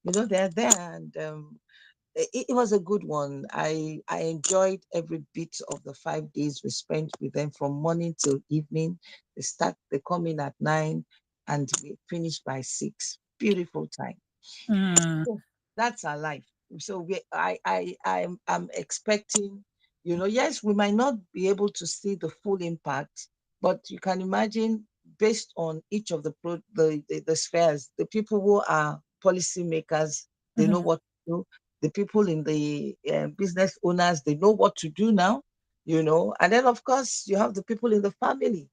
they're there, and it was a good one. I enjoyed every bit of the 5 days we spent with them from morning till evening. They come in at 9 and we finish by 6. Beautiful time. Mm. So that's our life. So I'm expecting, yes, we might not be able to see the full impact, but you can imagine, based on each of the spheres, the people who are policymakers, they know Mhm. what to do. The people in the business owners, they know what to do now, and then of course you have the people in the family,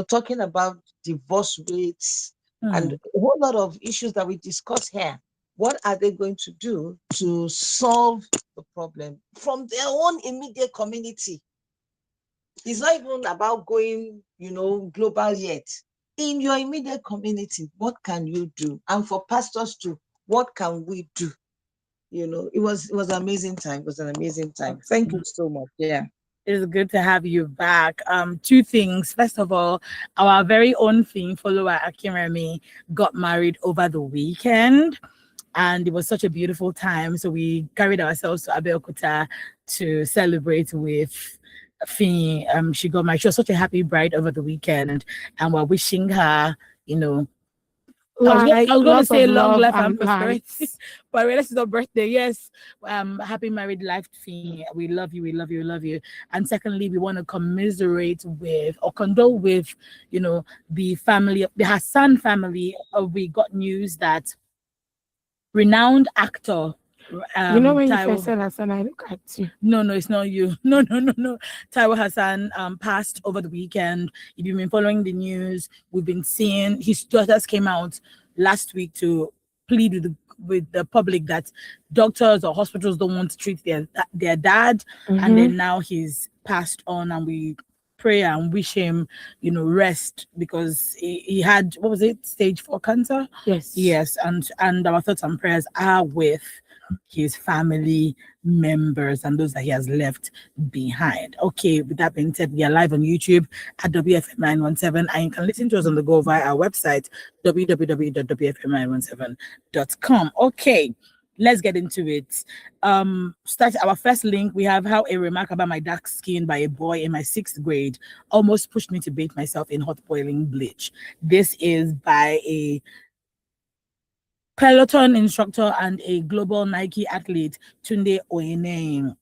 talking about divorce rates and Mm. a whole lot of issues that we discuss here. What are they going to do to solve the problem from their own immediate community? It's not even about going, global yet. In your immediate community, what can you do? And for pastors too, what can we do? It was an amazing time. It was an amazing time. Thank you so much. Yeah. It's good to have you back. Two things. First of all, our very own theme follower Akiremi got married over the weekend, and it was such a beautiful time. So we carried ourselves to Abeokuta to celebrate with Fee. She got married. She was such a happy bride over the weekend, and we're wishing her, you know, Like I was going to lots say of long love life and and prosperity, lights. but I realized it's not birthday. Yes, happy married life, Fee. We love you. We love you. We love you. And secondly, we want to commiserate with or condole with, the family, the Hassan family. We got news that renowned actor, You know when you first Taiwo. said that, and I look at you. No, no, it's not you. No, no, no, no. Taiwo Hassan passed over the weekend. If you've been following the news, we've been seeing his daughters came out last week to plead with the public that doctors or hospitals don't want to treat their dad, and Mm-hmm. then now he's passed on, and we pray and wish him, rest, because he had, what was it, stage 4 cancer. Yes. Yes, and our thoughts and prayers are with his family members and those that he has left behind. Okay, with that being said, we are live on YouTube at WFM917, and you can listen to us on the go via our website, www.wfm917.com. Okay, let's get into it. Start our first link. We have how a remark about my dark skin by a boy in my 6th grade almost pushed me to bathe myself in hot boiling bleach. This is by a peloton instructor and a global Nike athlete, Tunde Oyeneye.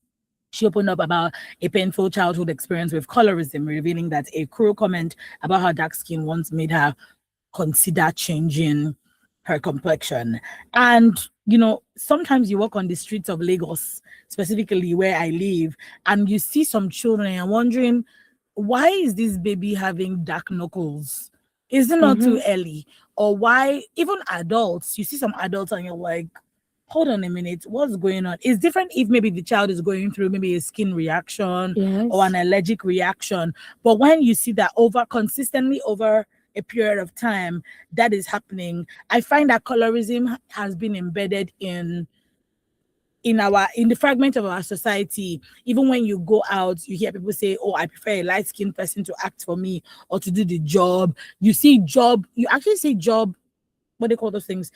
She opened up about a painful childhood experience with colorism, revealing that a cruel comment about her dark skin once made her consider changing her complexion. And, sometimes you walk on the streets of Lagos, specifically where I live, and you see some children and wondering, why is this baby having dark knuckles? Is it not too Mm-hmm. early? Or why, even adults, you see some adults and you're like, hold on a minute, what's going on? It's different if maybe the child is going through maybe a skin reaction or an Yes. allergic reaction. But when you see that consistently over a period of time, that is happening, I find that colorism has been embedded in the fragment of our society. Even when you go out, you hear people say, oh, I prefer a light-skinned person to act for me or to do the job. You actually say job, what do they call those things?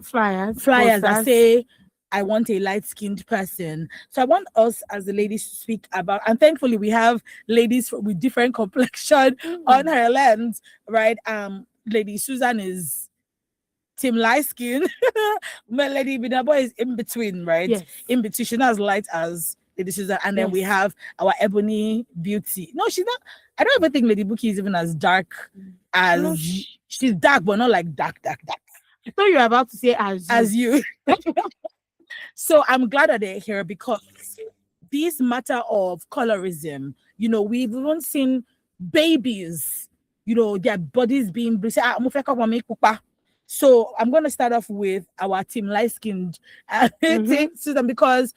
Flyers, Flyers that posters. say, I want a light-skinned person. So I want us as the ladies to speak about, and thankfully we have ladies with different complexion on Mm. her lens, right? Lady Susan is team light skin. My lady Binabo is in between, right? Yes. In between, she's not as light as Lady Susan. And then we Yes. have our Ebony Beauty. No, she's not. I don't even think Lady Bookie is even as dark No, as she's dark, but not like dark, dark, dark I thought you were about to say as you. as you. So I'm glad that they're here because this matter of colorism, we've even seen babies, their bodies being bleached. So I'm going to start off with our team light skinned Mm-hmm. Susan, because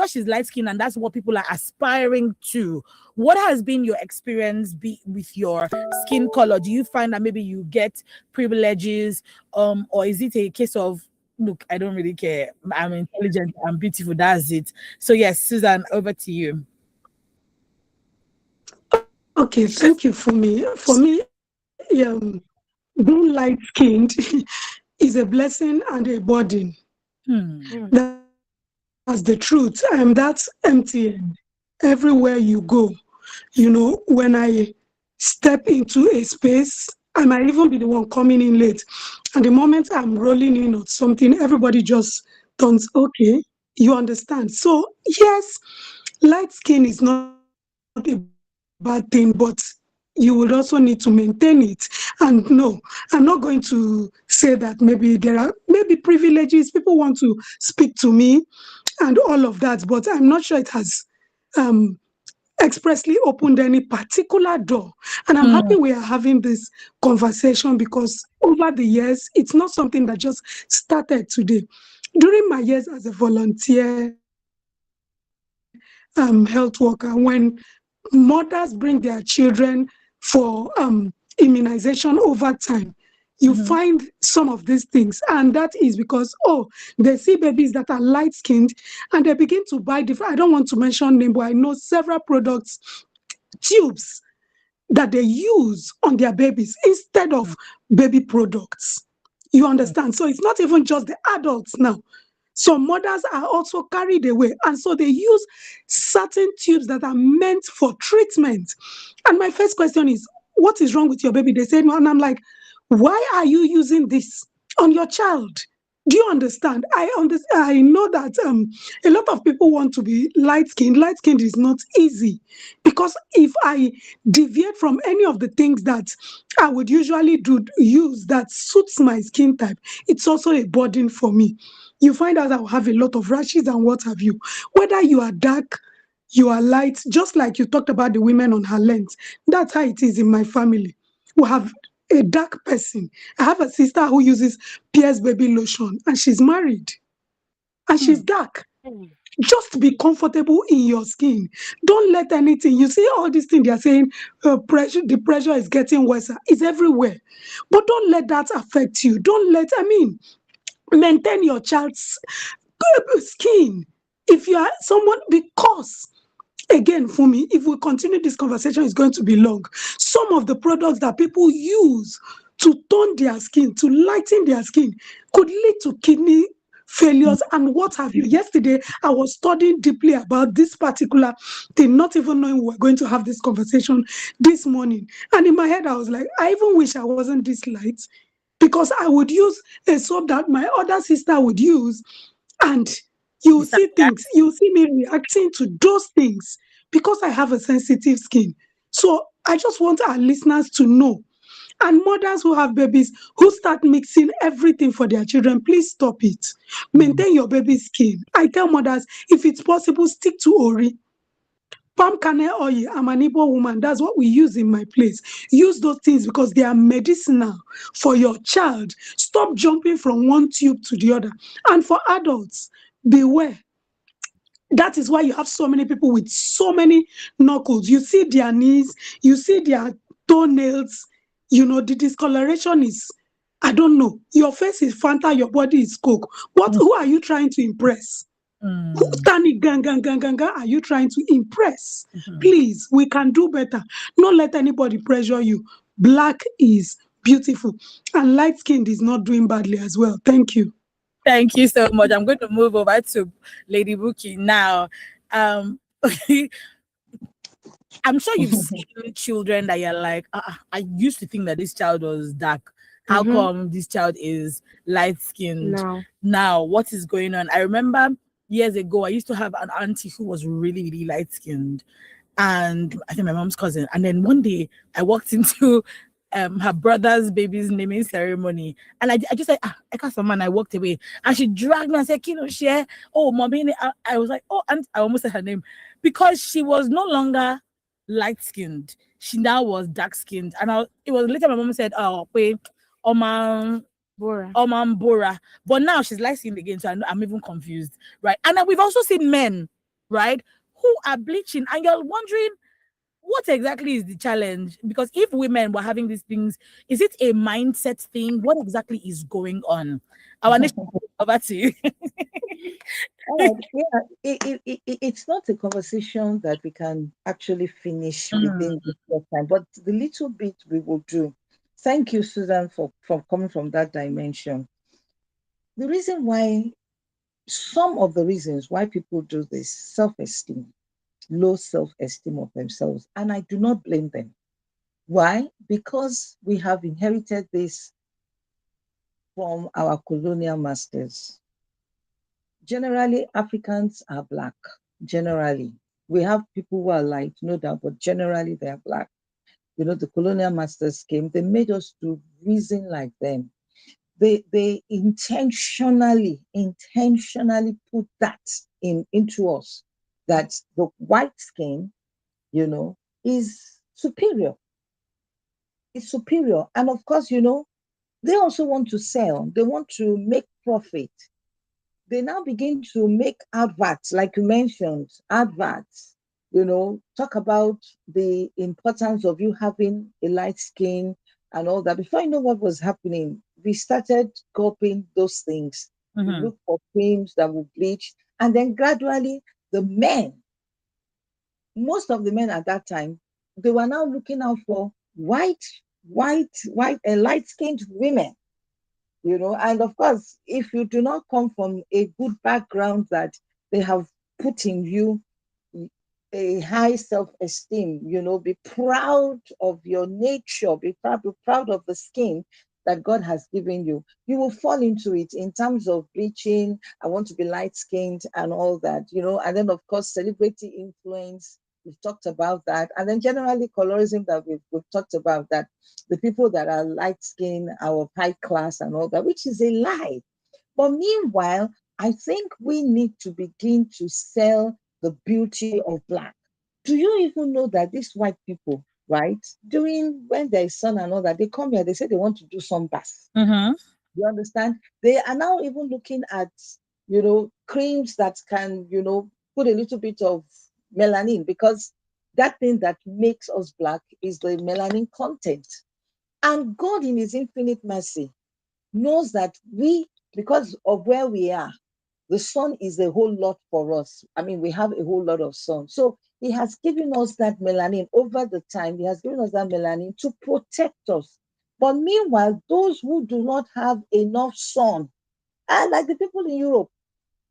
she's light skinned and that's what people are aspiring to. What has been your experience with your skin color? Do you find that maybe you get privileges, or is it a case of, look, I don't really care, I'm intelligent, I'm beautiful, that's it? So yes, Susan, over to you. Okay, thank you for me. For me, being light skinned is a blessing and a burden. Hmm. That's the truth. That's MTN. Everywhere you go, when I step into a space, I might even be the one coming in late. And the moment I'm rolling in or something, everybody just turns, okay, you understand. So, yes, light skin is not a bad thing, but you would also need to maintain it. And no, I'm not going to say that maybe there are maybe privileges. People want to speak to me and all of that, but I'm not sure it has um, expressly opened any particular door. And I'm happy Hmm. we are having this conversation because over the years, it's not something that just started today. During my years as a volunteer health worker, when mothers bring their children for immunization over time, you find Mhm. some of these things, and that is because they see babies that are light skinned and they begin to buy different, I don't want to mention name, but I know several products, tubes that they use on their babies instead of baby products. You understand? So it's not even just the adults now. Some mothers are also carried away, and so they use certain tubes that are meant for treatment. And my first question is, what is wrong with your baby? They say no, and I'm like, why are you using this on your child? Do you understand? I know that a lot of people want to be light skinned. Light skinned is not easy because if I deviate from any of the things that I would usually use that suits my skin type, it's also a burden for me. You find out I'll have a lot of rashes and what have you. Whether you are dark, you are light, just like you talked about the women on HerLens. That's how it is in my family. We have a dark person. I have a sister who uses Pierce baby lotion and she's married and she's Hmm. dark. Just be comfortable in your skin. Don't let anything, you see all these things they are saying, the pressure is getting worse. It's everywhere. But don't let that affect you. Maintain your child's skin. If you are someone, because again, for me, if we continue this conversation, it's going to be long. Some of the products that people use to tone their skin, to lighten their skin, could lead to kidney failures and what have you. Yesterday, I was studying deeply about this particular thing, not even knowing we were going to have this conversation this morning. And in my head, I was like, I even wish I wasn't this light because I would use a soap that my other sister would use, and You you start see things, you see me reacting to those things because I have a sensitive skin. So I just want our listeners to know, and mothers who have babies who start mixing everything for their children, please stop it. reacting. Maintain your baby's skin. I tell mothers, if it's possible, stick to Ori. Palm kernel oil, I'm an Igbo woman. That's what we use in my place. Use those things because they are medicinal for your child. Stop jumping from one tube to the other. And for adults, beware. That is why you have so many people with so many knuckles. You see their knees, you see their toenails. The discoloration is, I don't know. Your face is Fanta, your body is Coke. Who are you trying to impress? Who Mm. Tani gang are you trying to impress? Mhm. Please, we can do better. Don't let anybody pressure you. Black is beautiful, and light skinned is not doing badly as well. Thank you. Thank you so much. I'm going to move over to Lady Buki now. Um, I'm sure you've seen children that you're like, I used to think that this child was dark. How Mm-hmm. come this child is light skinned? No. Now, what is going on? I remember years ago, I used to have an auntie who was really, really light skinned, and I think my mom's cousin. And then one day I walked into her brother's baby's naming ceremony, and I just said, I got some man. I walked away, and she dragged me and said, Kino, share. Oh, mommy. I was like, oh, and I almost said her name because she was no longer light skinned. She now was dark skinned. And it was later my mom said, oh, wait, Oman Bora. Bora. But now she's light skinned again. So I'm even confused. Right. And then we've also seen men, right, who are bleaching. And you're wondering, what exactly is the challenge? Because if women were having these things, is it a mindset thing? What exactly is going on? Our nation, over to you. All right. Yeah, it's not a conversation that we can actually finish within this short time, but the little bit we will do. Thank you, Susan, for coming from that dimension. The reason why, some of the reasons why people do this, self-esteem, low self-esteem of themselves, and I do not blame them. Why? Because we have inherited this from our colonial masters. Generally, Africans are black. Generally, we have people who are light, no doubt, but generally they are black. The colonial masters came, they made us to reason like them. They intentionally put that into us, that the white skin, you know, is superior. It's superior. And of course, they also want to sell, they want to make profit. They now begin to make adverts, like you mentioned, adverts, talk about the importance of you having a light skin and all that. Before you know what was happening, we started copying those things. We look for creams that will bleach. And then gradually, the men, most of the men at that time, they were now looking out for white, and light-skinned women. And of course, if you do not come from a good background that they have put in you a high self-esteem, be proud of your nature, be proud of the skin that God has given you, you will fall into it in terms of bleaching. I want to be light-skinned and all that, and then of course, celebrity influence. We've talked about that. And then generally colorism that we've talked about, that the people that are light-skinned are of high class and all that, which is a lie. But meanwhile, I think we need to begin to sell the beauty of black. Do you even know that these white people, right, during when there is sun and all that, they come here, they say they want to do some bath. You understand? They are now even looking at, creams that can, put a little bit of melanin, because that thing that makes us black is the melanin content. And God, in his infinite mercy, knows that because of where we are, the sun is a whole lot for us. I mean, we have a whole lot of sun. So he has given us that melanin over the time. He has given us that melanin to protect us. But meanwhile, those who do not have enough sun, and like the people in Europe,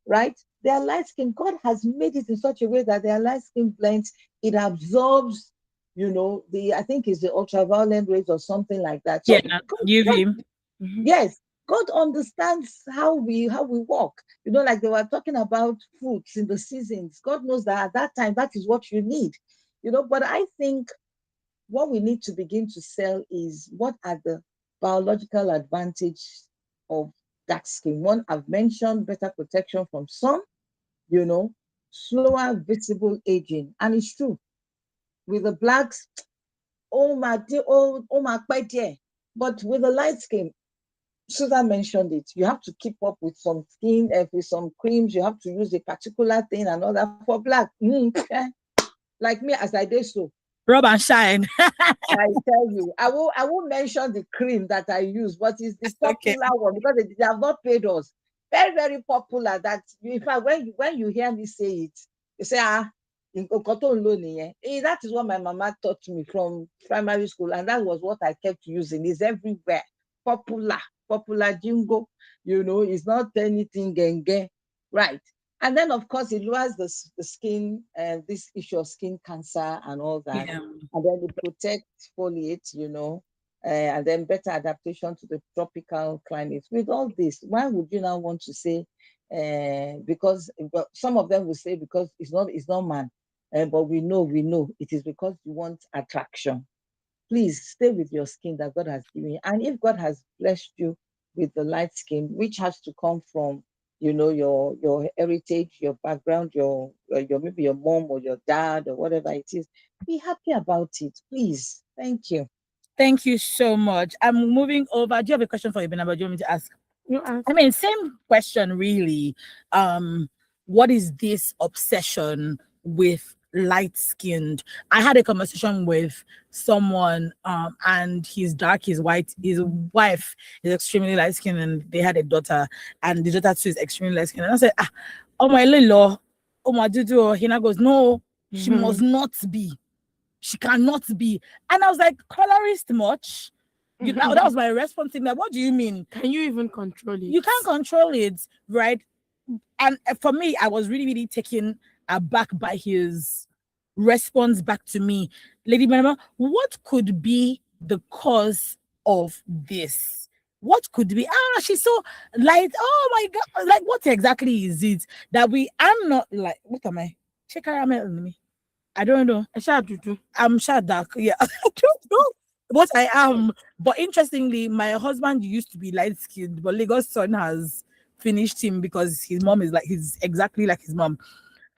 right? Their light skin, God has made it in such a way that their light skin blends, it absorbs, I think it's the ultraviolet rays or something like that. So yeah, UV. yes, God understands how we walk. Like they were talking about fruits in the seasons. God knows that at that time, that is what you need. But I think what we need to begin to sell is, what are the biological advantages of dark skin. One, I've mentioned better protection from sun, slower visible aging. And it's true. With the blacks, oh my dear, oh my quite dear. But with the light skin, Susan mentioned it. You have to keep up with some skin, with some creams. You have to use a particular thing and all that. For black, like me, as I did so. Rub and shine. I tell you, I won't mention the cream that I use, but it's the popular one, because they have not paid us. Very, very popular. That, in fact, when you hear me say it, you say, that is what my mama taught me from primary school, and that was what I kept using. It's everywhere. Popular jingo, it's not anything genge, right? And then, of course, it lowers the skin, this issue of skin cancer and all that. Yeah. And then it protects foliate, and then better adaptation to the tropical climate. With all this, why would you now want to say, because some of them will say because it's not man, but we know it is because you want attraction. Please stay with your skin that God has given you. And if God has blessed you with the light skin, which has to come from, your heritage, your background, your maybe your mom or your dad or whatever it is, be happy about it, please. Thank you. Thank you so much. I'm moving over. Do you have a question for Ibina? Do you want me to ask? You ask. I mean, same question, really. What is this obsession with light-skinned? I had a conversation with someone, and he's dark, he's white. His wife is extremely light-skinned, and they had a daughter, and the daughter too is extremely light-skinned. And I said, oh my little, oh my dudu. Hina goes, no, she must not be. She cannot be. And I was like, colorist much? That was my response to that. What do you mean? Can you even control it? You can't control it, right? And for me, I was really, really taken aback by his response back to me. Lady Mama, what could be the cause of this? What could be? She's so light. Oh my God. Like, what exactly is it that I'm not like, what am I? Check caramel on me. I don't know. I'm sure dark. Yeah. I don't know what I am. But interestingly, my husband used to be light skinned, but Lagos son has finished him because his mom is like, he's exactly like his mom.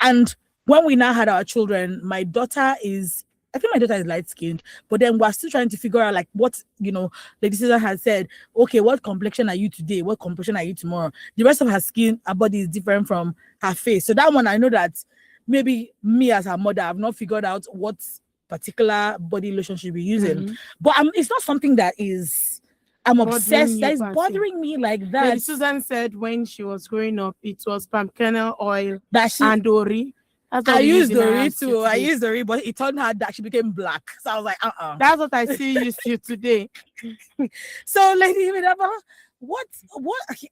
And when we now had our children, I think my daughter is light skinned, but then we're still trying to figure out like what, Lady Susan has said, okay, what complexion are you today? What complexion are you tomorrow? The rest of her skin, her body is different from her face. So that one, I know that maybe me as her mother, I've not figured out what particular body lotion she'll be using. But it's not something that I'm obsessed. That is bothering me like that. Lady Susan said when she was growing up, it was palm kernel oil and Dori. I used Dori too. I used Dori, but it turned out that she became black. So I was like, That's what I see you see today. So, Lady Midaba, what?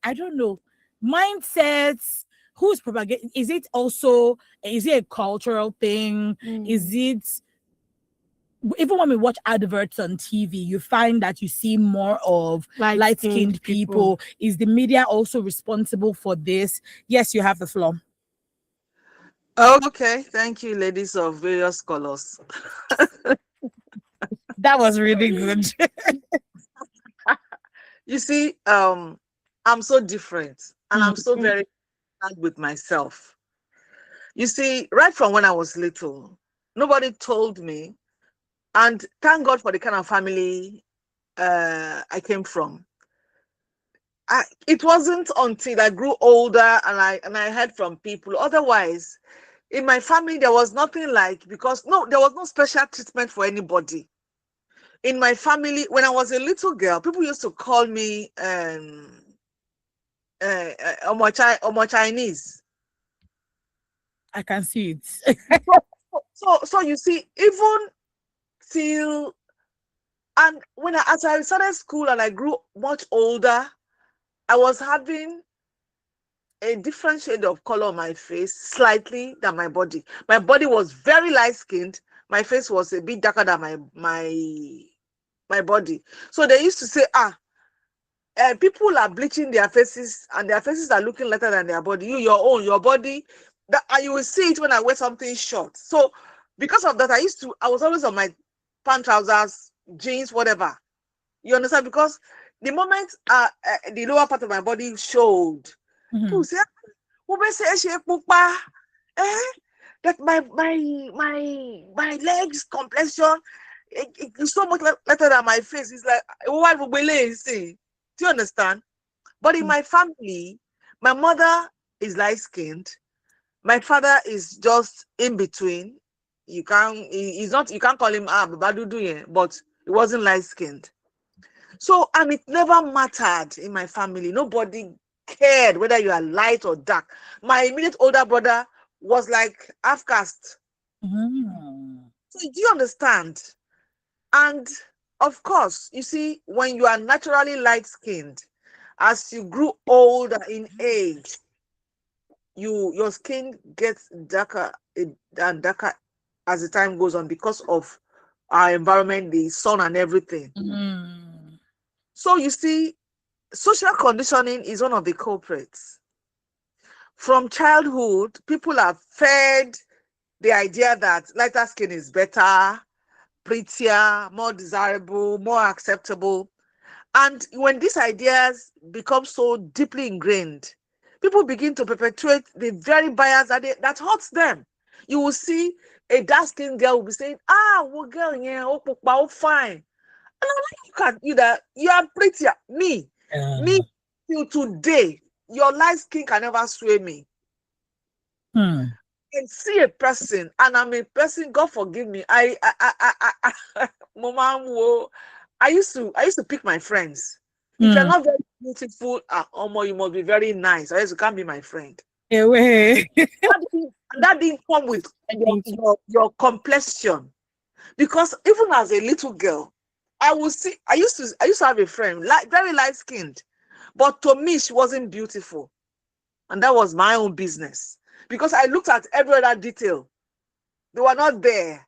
I don't know. Mindsets. Who's propagating? Is it a cultural thing? Is it, even when we watch adverts on TV, you find that you see more of light-skinned people. Is the media also responsible for this? Yes, you have the floor. Okay, thank you, ladies of various colors. That was really good. You see, I'm so different, and I'm so very with myself. You see, right from when I was little, nobody told me, and thank God for the kind of family I came from. It wasn't until I grew older and I heard from people. Otherwise, in my family, there was nothing there was no special treatment for anybody. In my family, when I was a little girl, people used to call me Omo Chinese. I can see it. So you see, even till, and as I started school and I grew much older, I was having a different shade of color on my face, slightly, than my body. My body was very light skinned. My face was a bit darker than my body. So they used to say, people are bleaching their faces and their faces are looking lighter than their body. Your body, and you will see it when I wear something short. So because of that, I was always on my pant, trousers, jeans, whatever. You understand? Because the moment the lower part of my body showed, people say, that my legs complexion it's so much lighter than my face. It's like, what will we say? Do you understand? But in my family, my mother is light skinned. My father is just in between. You can't call him Babadudu, but he wasn't light skinned. So, and it never mattered in my family. Nobody cared whether you are light or dark. My immediate older brother was like half caste. So do you understand? And of course, you see, when you are naturally light skinned, as you grew older in age, your skin gets darker and darker as the time goes on because of our environment, the sun and everything. So you see, social conditioning is one of the culprits. From childhood, people are fed the idea that lighter skin is better, prettier, more desirable, more acceptable. And when these ideas become so deeply ingrained, people begin to perpetuate the very bias that hurts them. You will see a dark-skinned girl will be saying, well, girl, yeah, oh, fine. And I look at you that you are prettier. Me, till today, your light skin can never sway me. Can see a person, and I'm a person, God forgive me. I used to pick my friends. If you're not very beautiful, you must be very nice, or else you can't be my friend. That didn't come with your complexion. Because even as a little girl, I used to have a friend, very light skinned, but to me, she wasn't beautiful. And that was my own business. Because I looked at every other detail. They were not there.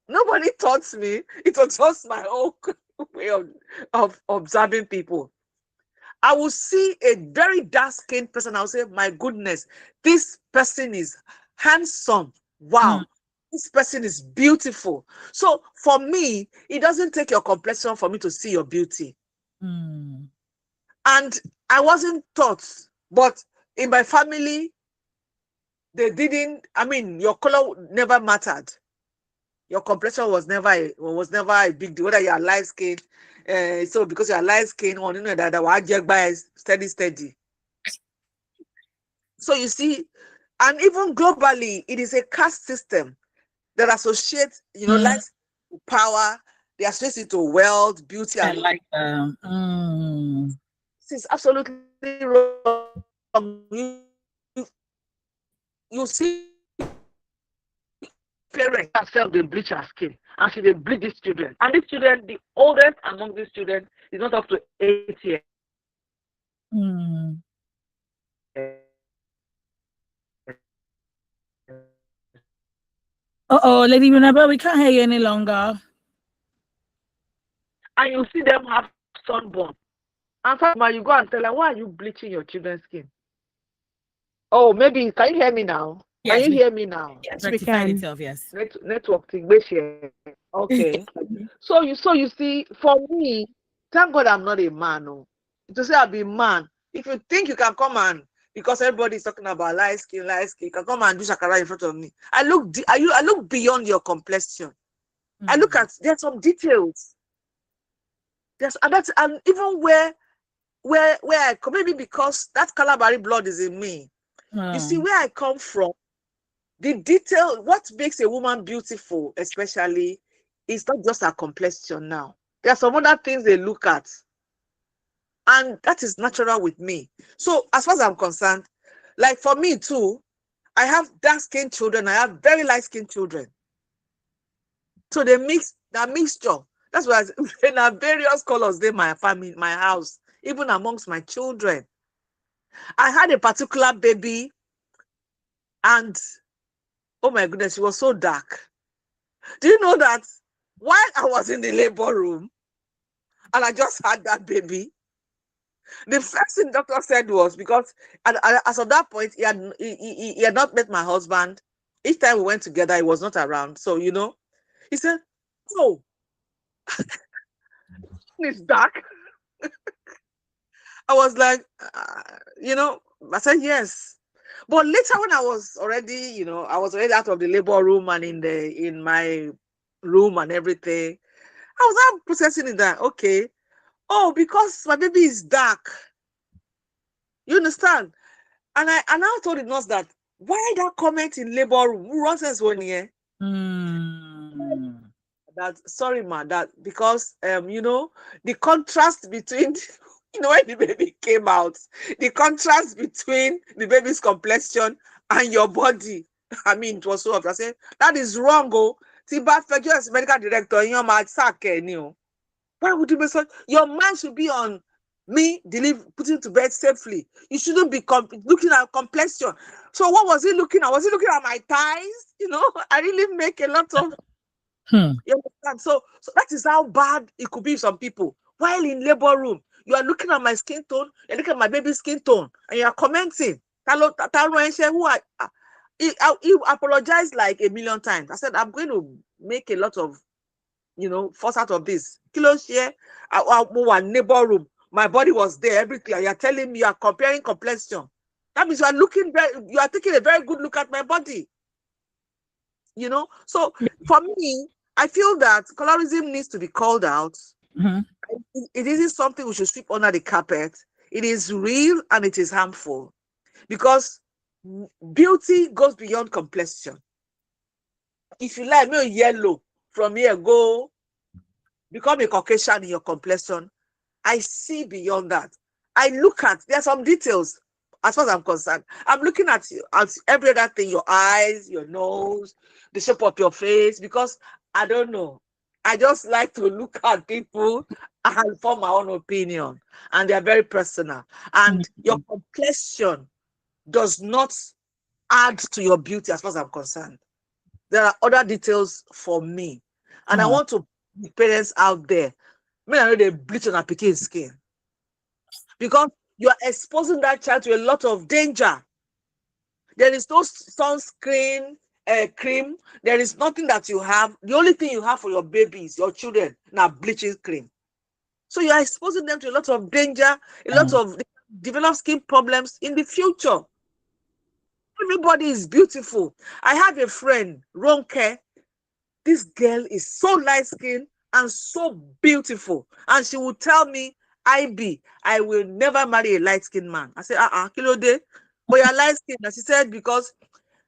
Nobody taught me. It was just my own way of observing people. I will see a very dark-skinned person. I'll say, my goodness, this person is handsome. Wow. This person is beautiful. So for me, it doesn't take your complexion for me to see your beauty. And I wasn't taught, but in my family, they didn't, your color never mattered. Your complexion was never a big deal, whether you are light skinned. So because you are light skinned, or you know that I get by steady. So you see, and even globally, it is a caste system that associates, light power. They associate it to wealth, beauty, and like this is absolutely wrong. You see parents herself, they bleach her skin, and she they bleach these children. And these children, the oldest among these children is not up to 8 years. Lady Winaba, we can't hear you any longer. And you see them have sunburn. And finally, you go and tell her, why are you bleaching your children's skin? Oh, maybe, can you hear me now? Yes, can you hear me now? Yes, we can. Itself, yes. Network thing, okay. So you see, for me, thank God I'm not a man. No. To say I'll be a man, if you think you can come and, because everybody is talking about light skin, you can come and do shakara in front of me. I look beyond your complexion. I look at, there's some details. And even where I come, maybe because that Calabari blood is in me. You see, where I come from, the detail, what makes a woman beautiful, especially, is not just her complexion now. There are some other things they look at. And that is natural with me. So as far as I'm concerned, like for me too, I have dark-skinned children, I have very light-skinned children. So they mix, that mixture. That's why there are various colors in my family, my house, even amongst my children. I had a particular baby, and oh my goodness, she was so dark. Do you know that while I was in the labor room and I just had that baby, the first thing the doctor said was, because as of that point, he had not met my husband. Each time we went together, he was not around. So, he said, oh, it's dark. I was like, I said, yes. But later when I was already, out of the labor room and in my room and everything, I was now processing it that, okay, oh, because my baby is dark. You understand? And I now told the nurse that, why that comment in labor room? Who runs this one here? That, sorry, ma, that because, the contrast between, when the baby came out, the contrast between the baby's complexion and your body, it was so obvious. I said, that is wrong, oh. See, but you as medical director, why would you be such? Your mind should be on me putting to bed safely. You shouldn't be looking at complexion. So what was he looking at? Was he looking at my thighs? I really make a lot of. You understand? So that is how bad it could be for some people. While in labor room, you are looking at my skin tone, you're looking at my baby's skin tone, and you are commenting. He apologized like a million times. I said, I'm going to make a lot of, force out of this. Neighbor room. My body was there, everything. You're telling me you are comparing complexion. That means you are taking a very good look at my body. So for me, I feel that colorism needs to be called out. It isn't something we should sweep under the carpet. It is real and it is harmful, because beauty goes beyond complexion. If you like me yellow, from here go become a Caucasian in your complexion. I see beyond that. I look at, there are some details as far as I'm concerned. I'm looking at every other thing, your eyes, your nose, the shape of your face, because I don't know. I just like to look at people and form my own opinion, and they are very personal. And your complexion does not add to your beauty, as far as I'm concerned. There are other details for me, and I want to the parents out there. Me, I know they bleach on a pikin skin because you are exposing that child to a lot of danger. There is no sunscreen cream. There is nothing that you have. The only thing you have for your babies, your children, now bleaching cream. So you are exposing them to a lot of danger, a lot of develop skin problems in the future. Everybody is beautiful. I have a friend, Ronke. This girl is so light skinned and so beautiful. And she will tell me, I will never marry a light skinned man. I said, kilo day. But you're light skinned. And she said, because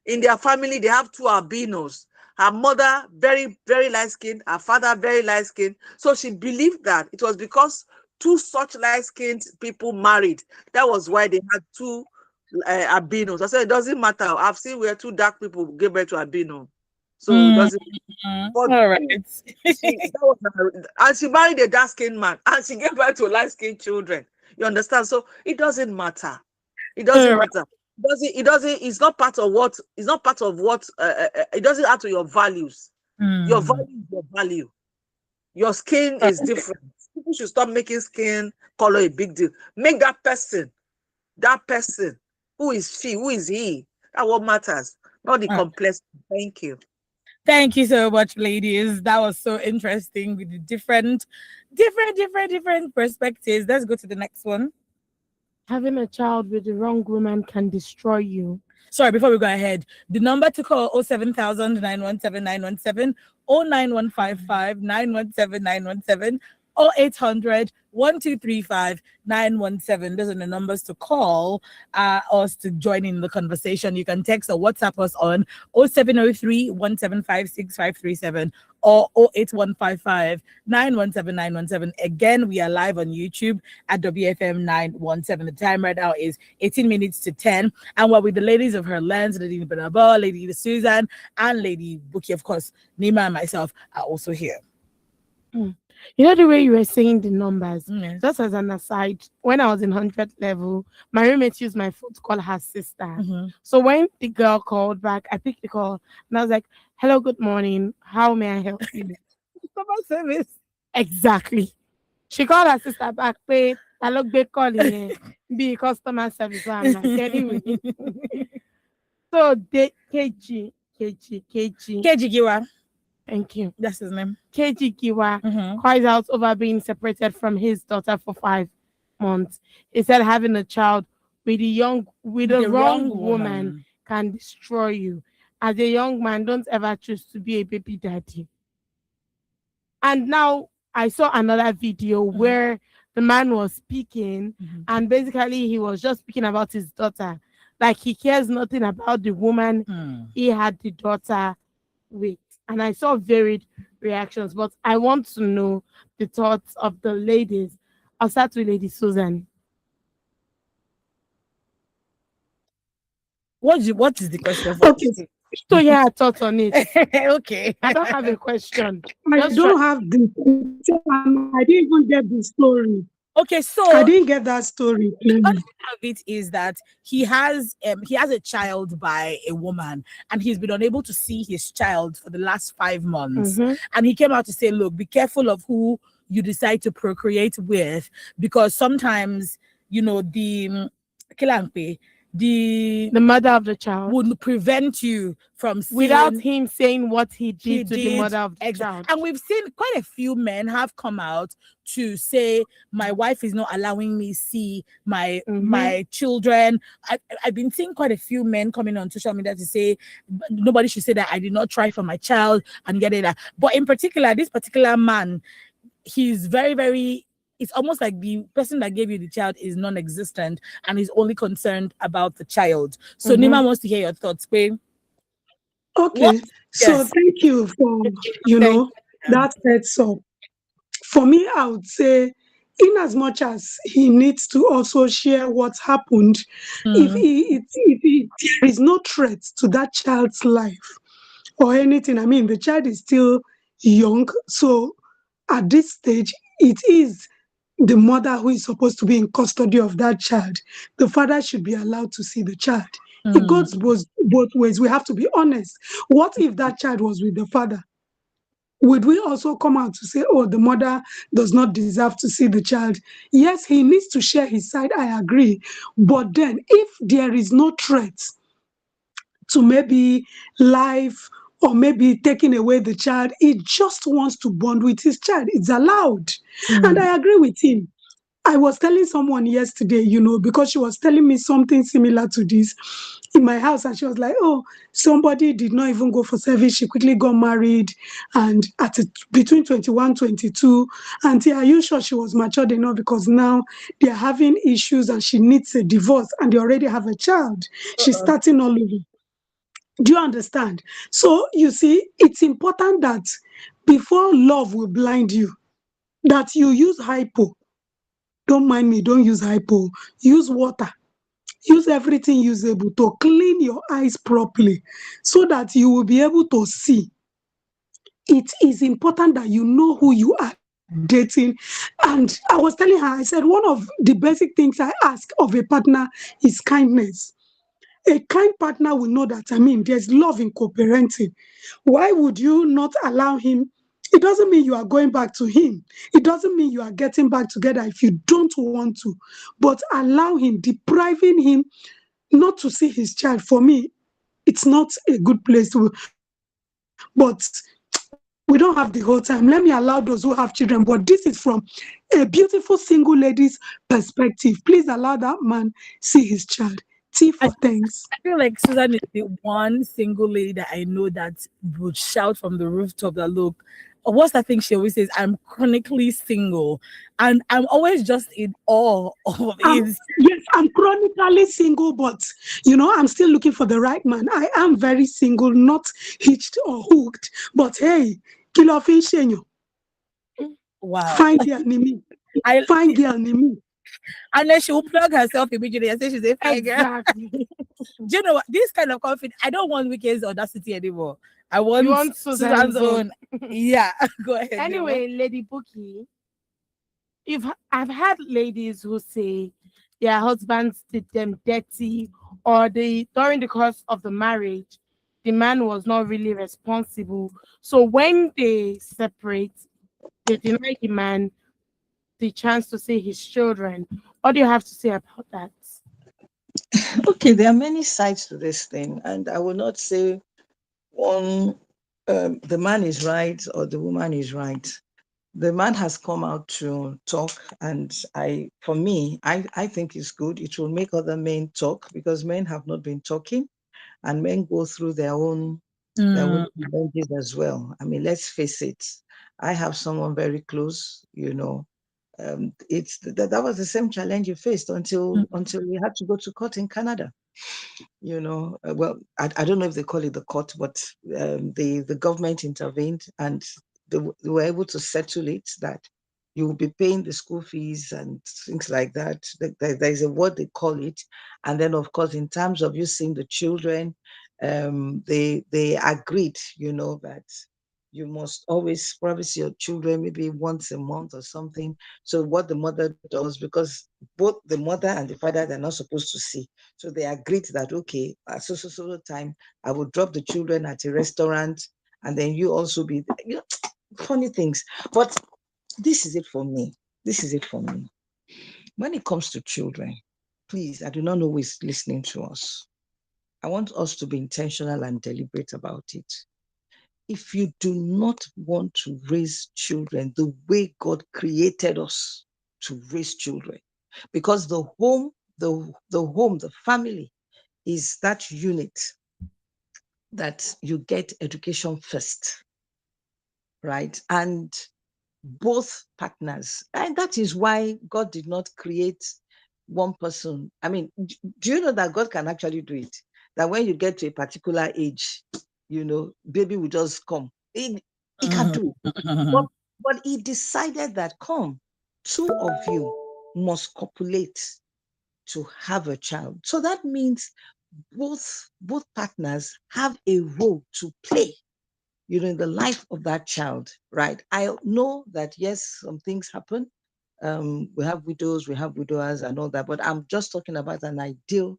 in their family, they have 2 albinos. Her mother, very, very light skinned. Her father, very light skinned. So she believed that it was because 2 such light skinned people married. That was why they had 2 albinos. I said, it doesn't matter. I've seen where 2 dark people gave birth to albino. So it doesn't. But all right. And she married a dark skinned man, and she gave birth to light skinned children. You understand? So it doesn't matter. It doesn't matter. It's not part of what. It's not part of what. It doesn't add to your values. Your value is your value. Your skin is different. People should stop making skin color a big deal. Make that person. Who is she? Who is he? That's what matters. Not the complex. Thank you. Thank you so much, ladies. That was so interesting with the different perspectives. Let's go to the next one. Having a child with the wrong woman can destroy you. Sorry, before we go ahead, the number to call 07000 917 917 09155 917 917 0800 1235 917. Those are the numbers to call us to join in the conversation. You can text or WhatsApp us on 0703 1756 537 or 08155 917 917. Again, we are live on YouTube at WFM 917. The time right now is 18 minutes to 10. And we're with the ladies of HerLens, Lady Benaba, Lady Susan, and Lady Buki. Of course, Nima and myself are also here. You know the way you were saying the numbers, just as an aside, when I was in 100 level, my roommate used my phone to call her sister. So when the girl called back, I picked the call and I was like, hello, good morning. How may I help you? Customer service. Exactly. She called her sister back, wait, I look big calling be customer service. So I'm like, anyway. So the KG Giwa. Thank you. That's his name. KG Giwa cries out over being separated from his daughter for 5 months. He said having a child with a wrong woman can destroy you. As a young man, don't ever choose to be a baby daddy. And now I saw another video where the man was speaking and basically he was just speaking about his daughter. Like he cares nothing about the woman he had the daughter with. And I saw varied reactions, but I want to know the thoughts of the ladies. I'll start with Lady Susan. What is the question? Okay. So yeah, thoughts on it. Okay. I don't have a question. I don't have the I didn't even get the story. Okay, so I didn't get that story. the concept of it is that he has a child by a woman, and he's been unable to see his child for the last 5 months. And he came out to say, look, be careful of who you decide to procreate with, because sometimes, you know, the mother of the child would prevent you from seeing, without him saying what he did to the mother of the child. And we've seen quite a few men have come out to say, my wife is not allowing me see my children. I've been seeing quite a few men coming on social media to say nobody should say that I did not try for my child and get it. But in particular, this particular man, he's very, very, it's almost like the person that gave you the child is non-existent and is only concerned about the child. So Nima wants to hear your thoughts, babe. Okay. So thank you for, that heads up. For me, I would say, in as much as he needs to also share what happened, if there is no threat to that child's life or anything, I mean, the child is still young. So at this stage, it is the mother who is supposed to be in custody of that child. The father should be allowed to see the child. It Mm. goes both ways. We have to be honest. What if that child was with the father? Would we also come out to say, oh, the mother does not deserve to see the child? Yes, he needs to share his side. I agree. But then, if there is no threat to maybe life or maybe taking away the child, he just wants to bond with his child. It's allowed. And Mm. I agree with him. I was telling someone yesterday, because she was telling me something similar to this in my house, and she was like, "Oh, somebody did not even go for service. She quickly got married, and between 21, 22. Auntie, are you sure she was matured enough? Because now they're having issues, and she needs a divorce, and they already have a child. She's starting all over." Do you understand? So you see, it's important that before love will blind you, that you use hypo. Don't mind me, don't use hypo. Use water. Use everything usable to clean your eyes properly so that you will be able to see. It is important that you know who you are dating. And I was telling her, I said, one of the basic things I ask of a partner is kindness. A kind partner will know that, there's love in co-parenting. Why would you not allow him? It doesn't mean you are going back to him. It doesn't mean you are getting back together if you don't want to. But allow him, depriving him not to see his child. For me, it's not a good place to. But we don't have the whole time. Let me allow those who have children. But this is from a beautiful single lady's perspective. Please allow that man see his child. T for I thanks. I feel like Susan is the one single lady that I know that would shout from the rooftop that look, what's that thing she always says? I'm chronically single. And I'm always just in awe of it. Yes, I'm chronically single, but I'm still looking for the right man. I am very single, not hitched or hooked. But hey, kilo fin shenyo, Wow. fine girl ni me, I fine girl ni me. and then she will plug herself immediately and say she's a fine girl. Exactly. Do you know what? This kind of confidence, I don't want Weekend's audacity anymore. I You want want Susan's Susan's own. own. Yeah, go ahead. Nemo. Anyway, Lady Bookie, I've had ladies who say their husbands did them dirty, or during the course of the marriage, the man was not really responsible. So when they separate, they deny the man the chance to see his children. What do you have to say about that? Okay, there are many sides to this thing, and I will not say one the man is right or the woman is right. The man has come out to talk, and for me, I think it's good. It will make other men talk because men have not been talking, and men go through their own Mm, challenges as well. I mean, let's face it. I have someone very close, that was the same challenge you faced mm, until we had to go to court in Canada. Well, I don't know if they call it the court, but the government intervened, and they were able to settle it that you will be paying the school fees and things like that. There's a word they call it. And then, of course, in terms of you seeing the children, they agreed, that you must always probably see your children maybe once a month or something. So what the mother does, because both the mother and the father, they're not supposed to see. So they agreed that, okay, at so time, I will drop the children at a restaurant, and then you also be, funny things. But this is it for me. This is it for me. When it comes to children, please, I do not know who is listening to us. I want us to be intentional and deliberate about it. If you do not want to raise children the way God created us to raise children, because the family is that unit that you get education first, right? And both partners. And that is why God did not create one person. I mean, do you know that God can actually do it? That when you get to a particular age, baby will just come. He can mhm, do it. But, mhm. but he decided that, come, two of you must copulate to have a child. So that means both partners have a role to play. in the life of that child, right? I know that, yes, some things happen. We have widows, we have widowers and all that, but I'm just talking about an ideal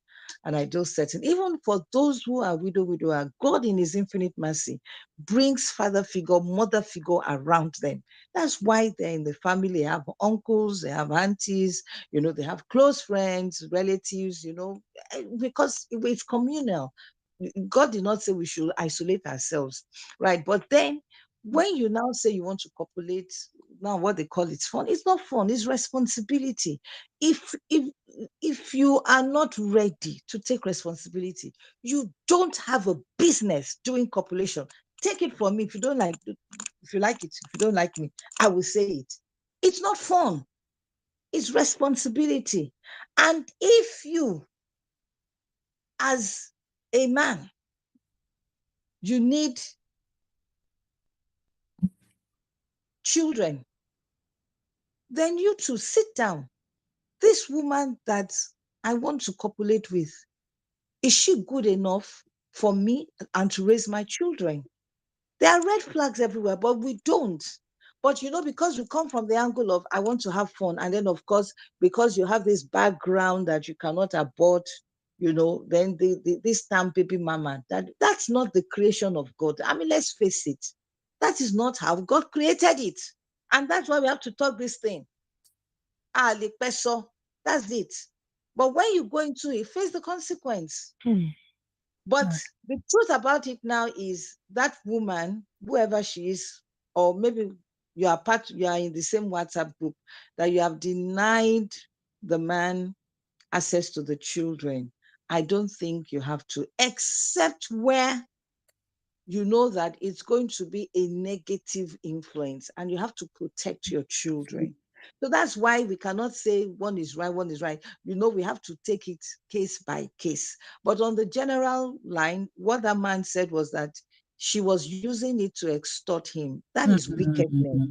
setting. Even for those who are widower, God in his infinite mercy brings father figure, mother figure around them. That's why they're in the family. They have uncles, they have aunties, they have close friends, relatives, because it's communal. God did not say we should isolate ourselves, right? But then when you now say you want to copulate, now what they call it's fun. It's not fun, it's responsibility. If you are not ready to take responsibility, you don't have a business doing copulation. Take it from me. If you like it, if you don't like me, I will say it. It's not fun. It's responsibility. And if you, as a man, you need children, then you two sit down. This woman that I want to copulate with, is she good enough for me and to raise my children? There are red flags everywhere, but we don't. But because we come from the angle of I want to have fun, and then of course, because you have this background that you cannot abort, then this term baby mama, that's not the creation of God. I mean, let's face it. That is not how God created it. And that's why we have to talk this thing. Le peso, that's it. But when you go into it, face the consequence. But the truth about it now is that woman, whoever she is, or maybe you are in the same WhatsApp group, that you have denied the man access to the children. I don't think you have to, except where you know that it's going to be a negative influence and you have to protect your children. So that's why we cannot say one is right, one is right. We have to take it case by case. But on the general line, what that man said was that she was using it to extort him. That is wickedness.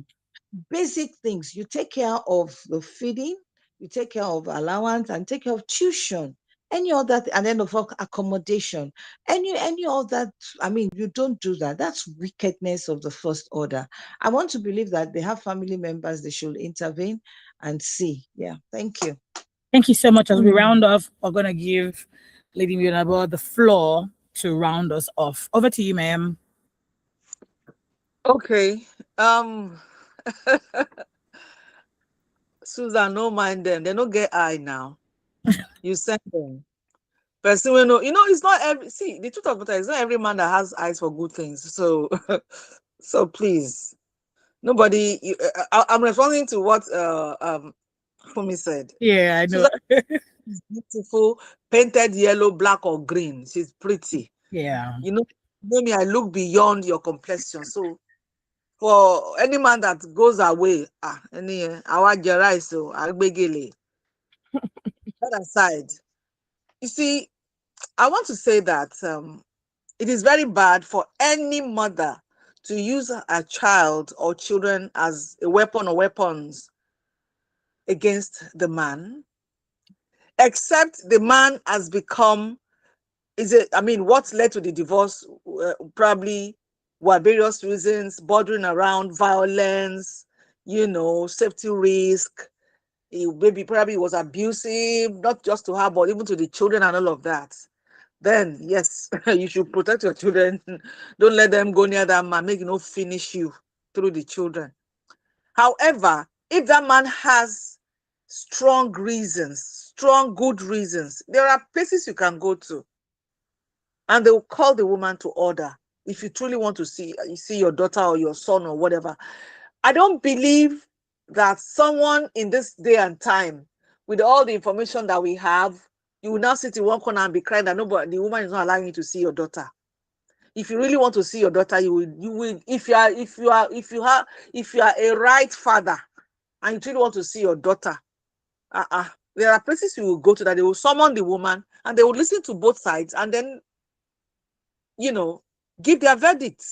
Basic things. You take care of the feeding, you take care of allowance, and take care of tuition. Any other, and then of accommodation. Any other, I mean, you don't do that. That's wickedness of the first order. I want to believe that they have family members, they should intervene and see. Yeah, thank you. Thank you so much. As we round off, we're going to give Lady Mionabo the floor to round us off. Over to you, ma'am. Okay. Susan, no mind them. They don't get eye now. You send them. Person we know, it's not every, see, the truth of it is not every man that has eyes for good things. So, so please, nobody. I'm responding to what Fumi said. Yeah, I know. Susan is beautiful, painted yellow, black, or green. She's pretty. Yeah. Me, I look beyond your complexion. So, for any man that goes away, our Jerai, so Agbegele. That aside, you see, I want to say that it is very bad for any mother to use a child or children as a weapon or weapons against the man, except the man has become, what led to the divorce probably were various reasons, bordering around violence, safety risk. He probably was abusive, not just to her, but even to the children and all of that. Then, yes, you should protect your children. Don't let them go near that man, make finish you through the children. However, if that man has strong reasons, strong good reasons, there are places you can go to. And they will call the woman to order if you truly want to see your daughter or your son or whatever. I don't believe that someone in this day and time, with all the information that we have, you will now sit in one corner and be crying that the woman is not allowing you to see your daughter. If you really want to see your daughter, you will. If you are a right father and you truly want to see your daughter, there are places you will go to that they will summon the woman and they will listen to both sides and then, give their verdict.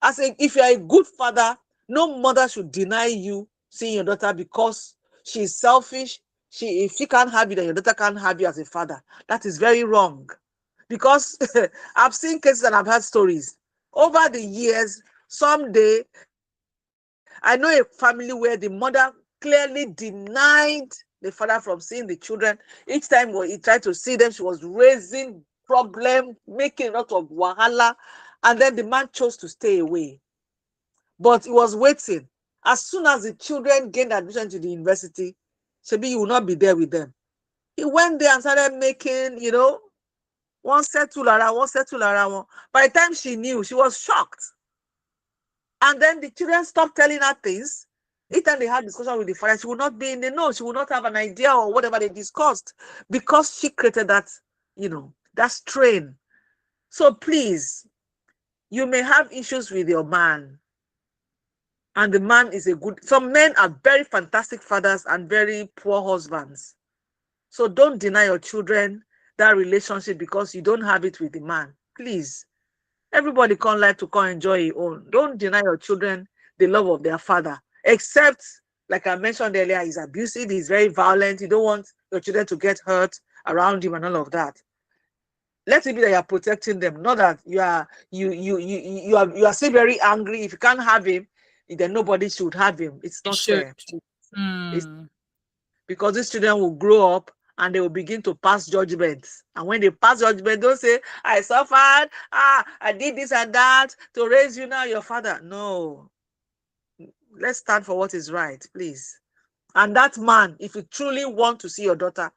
If you are a good father, no mother should deny you seeing your daughter because she's selfish. If she can't have you, then your daughter can't have you as a father. That is very wrong. Because I've seen cases and I've heard stories over the years, someday, I know a family where the mother clearly denied the father from seeing the children. Each time when he tried to see them, she was raising problem, making a lot of wahala, and then the man chose to stay away. But he was waiting. As soon as the children gained admission to the university, Shebi, you will not be there with them. He went there and started making, one settle around, one settle around one. By the time she knew, she was shocked. And then the children stopped telling her things. Each time they had discussion with the father, she would not be in the know. She would not have an idea or whatever they discussed because she created that, that strain. So please, you may have issues with your man. And the man is some men are very fantastic fathers and very poor husbands. So don't deny your children that relationship because you don't have it with the man. Please. Everybody can't like to come enjoy your own. Don't deny your children the love of their father. Except, like I mentioned earlier, he's abusive, he's very violent. You don't want your children to get hurt around him and all of that. Let it be that you are protecting them, not that you are still very angry. If you can't have him, then nobody should have him. It's not fair. It's, because these children will grow up and they will begin to pass judgments. And when they pass judgment, don't say, I suffered, I did this and that to raise you now, your father. No. Let's stand for what is right, please. And that man, if you truly want to see your daughter,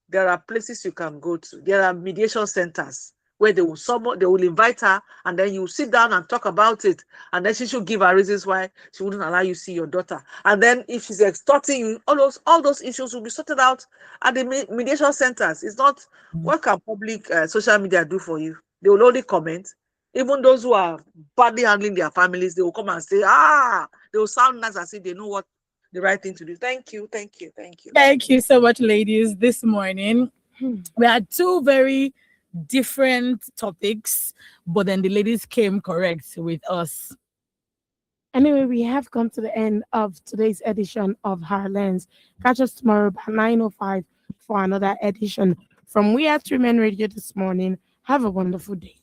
there are places you can go to. There are mediation centers where they will invite her, and then you sit down and talk about it, and then she should give her reasons why she wouldn't allow you to see your daughter. And then if she's extorting you, all those issues will be sorted out at the mediation centers. It's not what can public social media do for you. They will only comment. Even those who are badly handling their families, they will come and say, they will sound nice as if they know what the right thing to do. Thank you. Thank you so much, ladies. This morning, we had two very different topics, but then the ladies came correct with us. Anyway, we have come to the end of today's edition of HerLens. Catch us tomorrow by 9:05 for another edition. From We Are Three Men Radio this morning, have a wonderful day.